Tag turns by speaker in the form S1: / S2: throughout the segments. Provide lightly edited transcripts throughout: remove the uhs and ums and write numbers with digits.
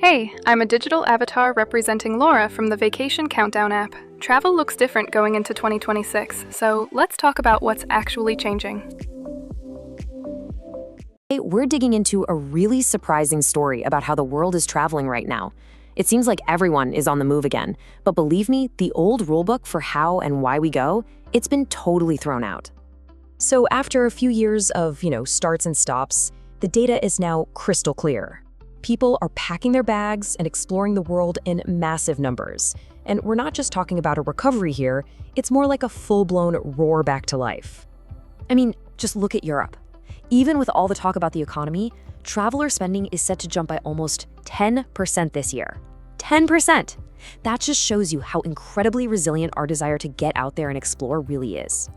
S1: Hey, I'm a digital avatar representing Laura from the Vacation Countdown app. Travel looks different going into 2026, so let's talk about what's actually changing.
S2: Today, we're digging into a really surprising story about how the world is traveling right now. It seems like everyone is on the move again, but believe me, the old rulebook for how and why we go, it's been totally thrown out.
S3: So after a few years of, starts and stops, the data is now crystal clear. People are packing their bags and exploring the world in massive numbers. And we're not just talking about a recovery here, it's more like a full-blown roar back to life.
S2: I mean, just look at Europe. Even with all the talk about the economy, traveler spending is set to jump by almost 10% this year. 10%! That just shows you how incredibly resilient our desire to get out there and explore really is.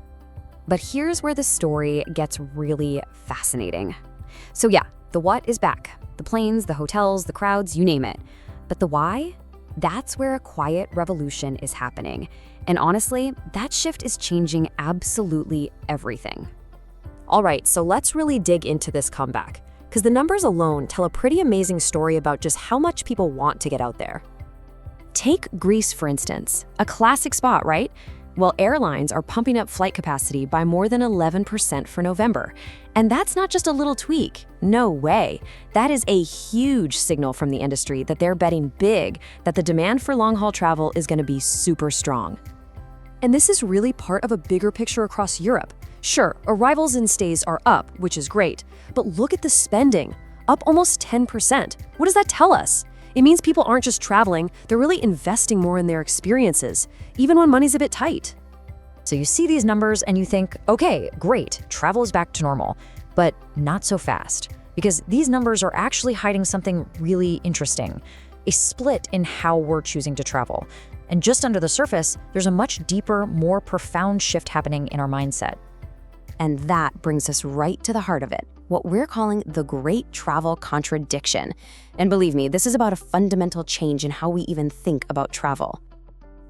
S2: But here's where the story gets really fascinating. So yeah, the what is back. The planes, the hotels, the crowds, you name it. But the why? That's where a quiet revolution is happening. And honestly, that shift is changing absolutely everything. All right, so let's really dig into this comeback, because the numbers alone tell a pretty amazing story about just how much people want to get out there. Take Greece, for instance, a classic spot, right? Well, airlines are pumping up flight capacity by more than 11% for November. And that's not just a little tweak. No way. That is a huge signal from the industry that they're betting big that the demand for long-haul travel is going to be super strong. And this is really part of a bigger picture across Europe. Sure, arrivals and stays are up, which is great, but look at the spending, up almost 10%. What does that tell us? It means people aren't just traveling, they're really investing more in their experiences, even when money's a bit tight.
S3: So you see these numbers and you think, okay, great, travel is back to normal, but not so fast, because these numbers are actually hiding something really interesting, a split in how we're choosing to travel. And just under the surface, there's a much deeper, more profound shift happening in our mindset.
S2: And that brings us right to the heart of it, what we're calling the Great Travel Contradiction. And believe me, this is about a fundamental change in how we even think about travel.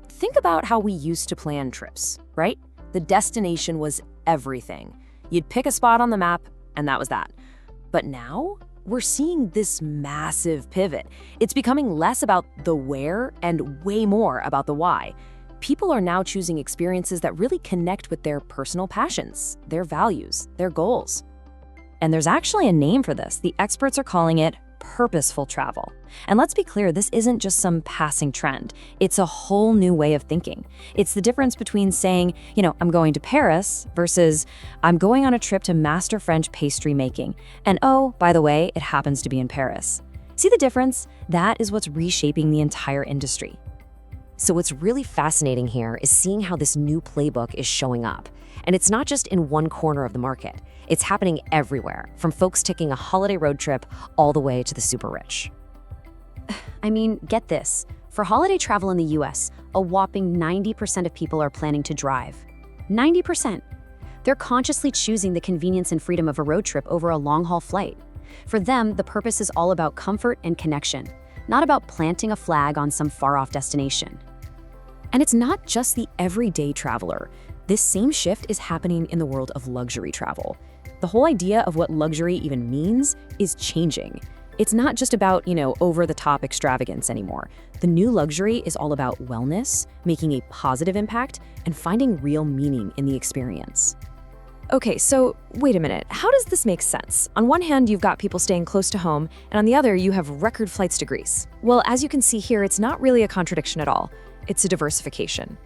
S2: Think about how we used to plan trips, right? The destination was everything. You'd pick a spot on the map, and that was that. But now, we're seeing this massive pivot. It's becoming less about the where and way more about the why. People are now choosing experiences that really connect with their personal passions, their values, their goals.
S3: And there's actually a name for this. The experts are calling it purposeful travel. And let's be clear, this isn't just some passing trend. It's a whole new way of thinking. It's the difference between saying, I'm going to Paris versus I'm going on a trip to master French pastry making. And oh, by the way, it happens to be in Paris. See the difference? That is what's reshaping the entire industry.
S2: So what's really fascinating here is seeing how this new playbook is showing up. And it's not just in one corner of the market. It's happening everywhere, from folks taking a holiday road trip all the way to the super rich.
S4: I mean, get this. For holiday travel in the US, a whopping 90% of people are planning to drive. 90%. They're consciously choosing the convenience and freedom of a road trip over a long-haul flight. For them, the purpose is all about comfort and connection, not about planting a flag on some far-off destination.
S2: And it's not just the everyday traveler. This same shift is happening in the world of luxury travel. The whole idea of what luxury even means is changing. It's not just about, over-the-top extravagance anymore. The new luxury is all about wellness, making a positive impact, and finding real meaning in the experience.
S3: Okay, so wait a minute. How does this make sense? On one hand, you've got people staying close to home, and on the other, you have record flights to Greece. Well, as you can see here, it's not really a contradiction at all. It's a diversification.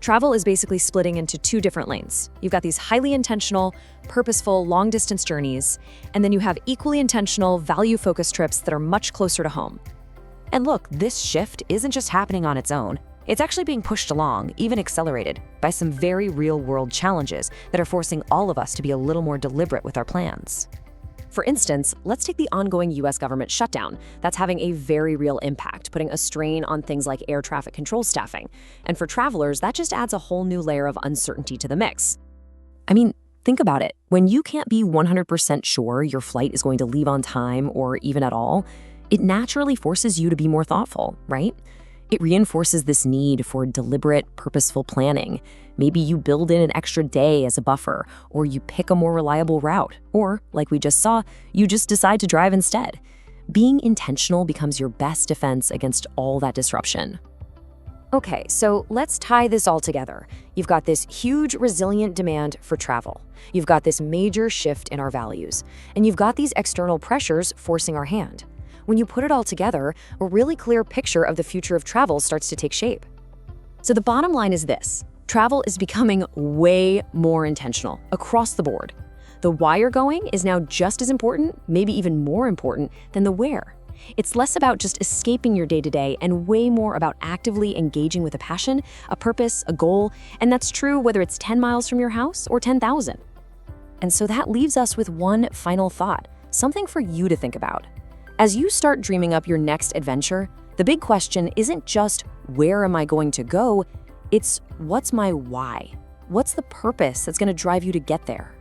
S3: Travel is basically splitting into two different lanes. You've got these highly intentional, purposeful, long-distance journeys, and then you have equally intentional, value-focused trips that are much closer to home.
S2: And look, this shift isn't just happening on its own. It's actually being pushed along, even accelerated, by some very real-world challenges that are forcing all of us to be a little more deliberate with our plans. For instance, let's take the ongoing US government shutdown. That's having a very real impact, putting a strain on things like air traffic control staffing. And for travelers, that just adds a whole new layer of uncertainty to the mix. I mean, think about it. When you can't be 100% sure your flight is going to leave on time or even at all, it naturally forces you to be more thoughtful, right? It reinforces this need for deliberate, purposeful planning. Maybe you build in an extra day as a buffer, or you pick a more reliable route, or, like we just saw, you just decide to drive instead. Being intentional becomes your best defense against all that disruption. Okay, so let's tie this all together. You've got this huge, resilient demand for travel. You've got this major shift in our values. And you've got these external pressures forcing our hand. When you put it all together, a really clear picture of the future of travel starts to take shape. So the bottom line is this: travel is becoming way more intentional across the board. The why you're going is now just as important, maybe even more important, than the where. It's less about just escaping your day-to-day and way more about actively engaging with a passion, a purpose, a goal, and that's true whether it's 10 miles from your house or 10,000. And so that leaves us with one final thought, something for you to think about. As you start dreaming up your next adventure, the big question isn't just where am I going to go, it's what's my why? What's the purpose that's going to drive you to get there?